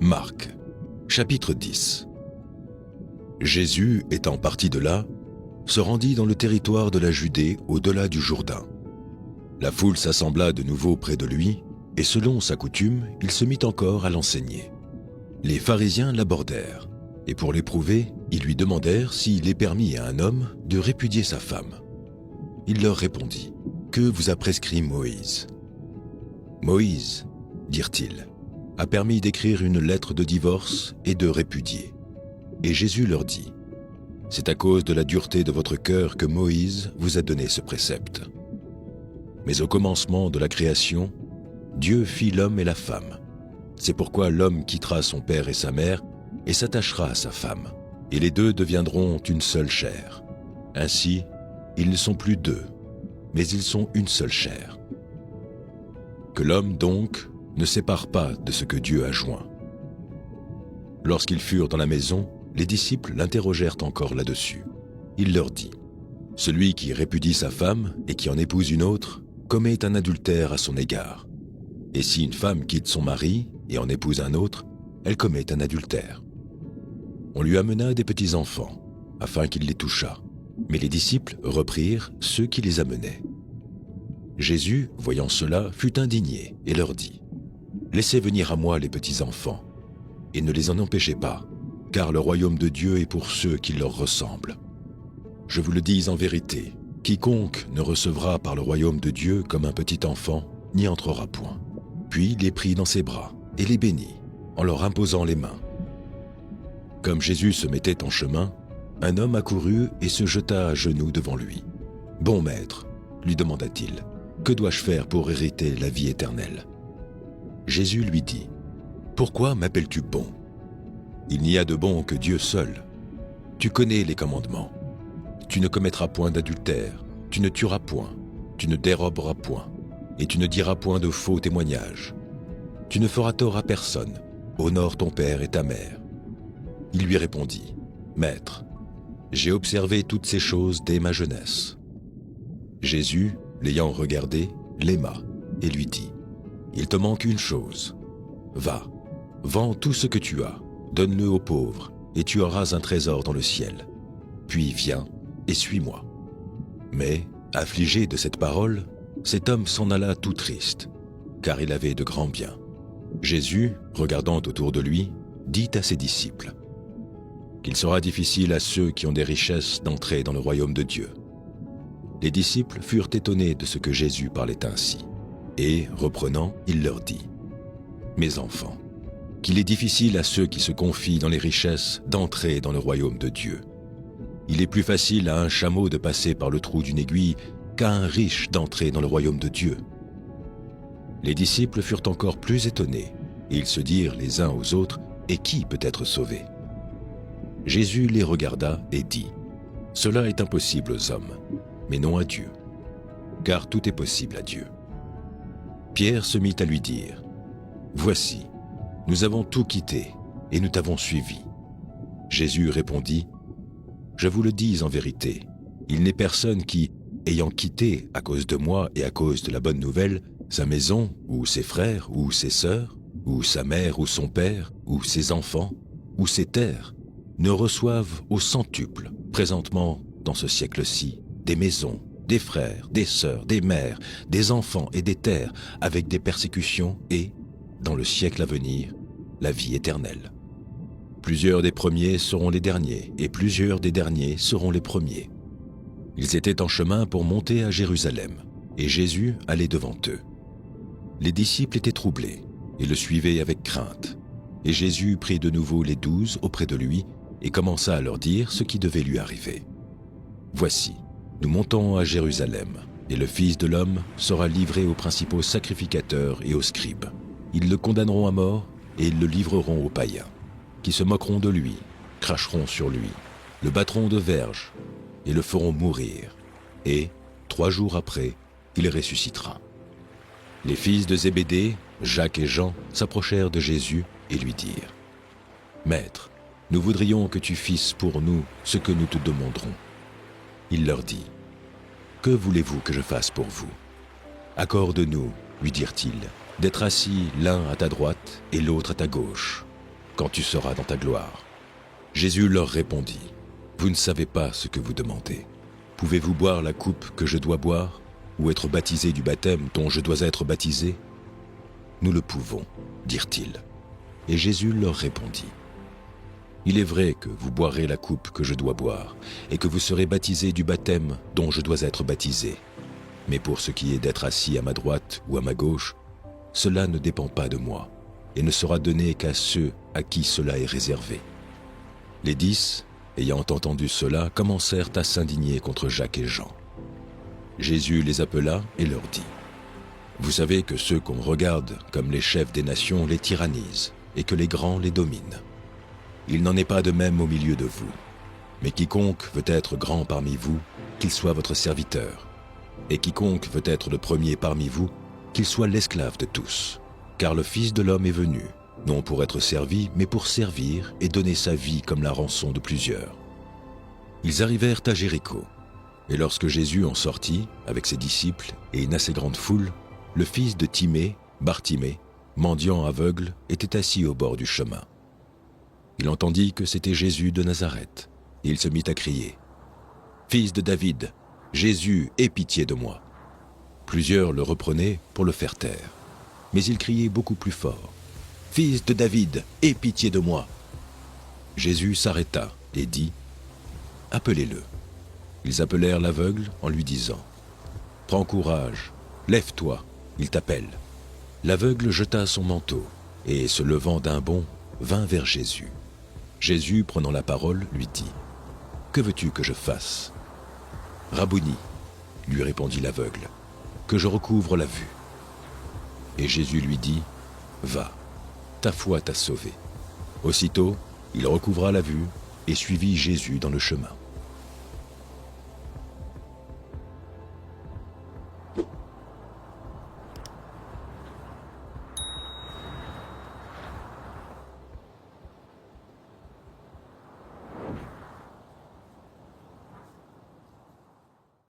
Marc, chapitre 10. Jésus, étant parti de là, se rendit dans le territoire de la Judée au-delà du Jourdain. La foule s'assembla de nouveau près de lui, et selon sa coutume, il se mit encore à l'enseigner. Les pharisiens l'abordèrent, et pour l'éprouver, ils lui demandèrent s'il est permis à un homme de répudier sa femme. Il leur répondit, « Que vous a prescrit Moïse ?» « Moïse, dirent-ils, a permis d'écrire une lettre de divorce et de répudier. » Et Jésus leur dit, « C'est à cause de la dureté de votre cœur que Moïse vous a donné ce précepte. Mais au commencement de la création, Dieu fit l'homme et la femme. C'est pourquoi l'homme quittera son père et sa mère et s'attachera à sa femme, et les deux deviendront une seule chair. Ainsi, ils ne sont plus deux, mais ils sont une seule chair. Que l'homme, donc, ne sépare pas de ce que Dieu a joint. » Lorsqu'ils furent dans la maison, les disciples l'interrogèrent encore là-dessus. Il leur dit, « Celui qui répudie sa femme et qui en épouse une autre commet un adultère à son égard. Et si une femme quitte son mari et en épouse un autre, elle commet un adultère. » On lui amena des petits-enfants, afin qu'il les touchât. Mais les disciples reprirent ceux qui les amenaient. Jésus, voyant cela, fut indigné et leur dit, « Laissez venir à moi les petits-enfants, et ne les en empêchez pas, car le royaume de Dieu est pour ceux qui leur ressemblent. Je vous le dis en vérité, quiconque ne recevra par le royaume de Dieu comme un petit enfant n'y entrera point. » Puis il les prit dans ses bras et les bénit, en leur imposant les mains. Comme Jésus se mettait en chemin, un homme accourut et se jeta à genoux devant lui. « Bon maître, lui demanda-t-il, que dois-je faire pour hériter la vie éternelle ?» Jésus lui dit, « Pourquoi m'appelles-tu bon ? Il n'y a de bon que Dieu seul. Tu connais les commandements. Tu ne commettras point d'adultère, tu ne tueras point, tu ne déroberas point, et tu ne diras point de faux témoignages. Tu ne feras tort à personne, honore ton père et ta mère. » Il lui répondit, « Maître, j'ai observé toutes ces choses dès ma jeunesse. » Jésus, l'ayant regardé, l'aima et lui dit, « Il te manque une chose. Va, vends tout ce que tu as, donne-le aux pauvres, et tu auras un trésor dans le ciel. Puis viens et suis-moi. » Mais, affligé de cette parole, cet homme s'en alla tout triste, car il avait de grands biens. Jésus, regardant autour de lui, dit à ses disciples, « Qu'il sera difficile à ceux qui ont des richesses d'entrer dans le royaume de Dieu. » Les disciples furent étonnés de ce que Jésus parlait ainsi, et, reprenant, il leur dit, « Mes enfants, qu'il est difficile à ceux qui se confient dans les richesses d'entrer dans le royaume de Dieu. Il est plus facile à un chameau de passer par le trou d'une aiguille qu'à un riche d'entrer dans le royaume de Dieu. » Les disciples furent encore plus étonnés, et ils se dirent les uns aux autres, « Et qui peut être sauvé ?» Jésus les regarda et dit, « Cela est impossible aux hommes, mais non à Dieu, car tout est possible à Dieu. » Pierre se mit à lui dire, « Voici, nous avons tout quitté et nous t'avons suivi. » Jésus répondit, « Je vous le dis en vérité, il n'est personne qui, ayant quitté à cause de moi et à cause de la bonne nouvelle, sa maison, ou ses frères, ou ses sœurs, ou sa mère, ou son père, ou ses enfants, ou ses terres, ne reçoivent au centuple, présentement dans ce siècle-ci, des maisons, des frères, des sœurs, des mères, des enfants et des terres, avec des persécutions et, dans le siècle à venir, la vie éternelle. Plusieurs des premiers seront les derniers, et plusieurs des derniers seront les premiers. » Ils étaient en chemin pour monter à Jérusalem, et Jésus allait devant eux. Les disciples étaient troublés, et le suivaient avec crainte. Et Jésus prit de nouveau les 12 auprès de lui, et commença à leur dire ce qui devait lui arriver. « Voici, nous montons à Jérusalem, et le Fils de l'homme sera livré aux principaux sacrificateurs et aux scribes. Ils le condamneront à mort, et ils le livreront aux païens, qui se moqueront de lui, cracheront sur lui, le battront de verges, et le feront mourir, et, 3 jours après, il ressuscitera. » Les fils de Zébédée, Jacques et Jean, s'approchèrent de Jésus et lui dirent, « Maître, nous voudrions que tu fisses pour nous ce que nous te demanderons. » Il leur dit, « Que voulez-vous que je fasse pour vous ? Accorde-nous, lui dirent-ils, d'être assis l'un à ta droite et l'autre à ta gauche, quand tu seras dans ta gloire. » Jésus leur répondit, « Vous ne savez pas ce que vous demandez. Pouvez-vous boire la coupe que je dois boire, ou être baptisé du baptême dont je dois être baptisé ? » « Nous le pouvons, dirent-ils. Et Jésus leur répondit, « Il est vrai que vous boirez la coupe que je dois boire, et que vous serez baptisés du baptême dont je dois être baptisé. Mais pour ce qui est d'être assis à ma droite ou à ma gauche, cela ne dépend pas de moi, et ne sera donné qu'à ceux à qui cela est réservé. » Les 10, ayant entendu cela, commencèrent à s'indigner contre Jacques et Jean. Jésus les appela et leur dit, « Vous savez que ceux qu'on regarde comme les chefs des nations les tyrannisent, et que les grands les dominent. Il n'en est pas de même au milieu de vous. Mais quiconque veut être grand parmi vous, qu'il soit votre serviteur. Et quiconque veut être le premier parmi vous, qu'il soit l'esclave de tous. Car le Fils de l'homme est venu, non pour être servi, mais pour servir et donner sa vie comme la rançon de plusieurs. » Ils arrivèrent à Jéricho. Et lorsque Jésus en sortit, avec ses disciples et une assez grande foule, le fils de Timée, Bartimée, mendiant aveugle, était assis au bord du chemin. Il entendit que c'était Jésus de Nazareth, et il se mit à crier, « Fils de David, Jésus, aie pitié de moi. » Plusieurs le reprenaient pour le faire taire, mais il criait beaucoup plus fort, « Fils de David, aie pitié de moi. » Jésus s'arrêta et dit, « Appelez-le. » Ils appelèrent l'aveugle en lui disant, « Prends courage, lève-toi, il t'appelle. » L'aveugle jeta son manteau et, se levant d'un bond, vint vers Jésus. Jésus, prenant la parole, lui dit, « Que veux-tu que je fasse ?»« Rabouni, » lui répondit l'aveugle, « que je recouvre la vue. » Et Jésus lui dit, « Va, ta foi t'a sauvé. » Aussitôt, il recouvra la vue et suivit Jésus dans le chemin.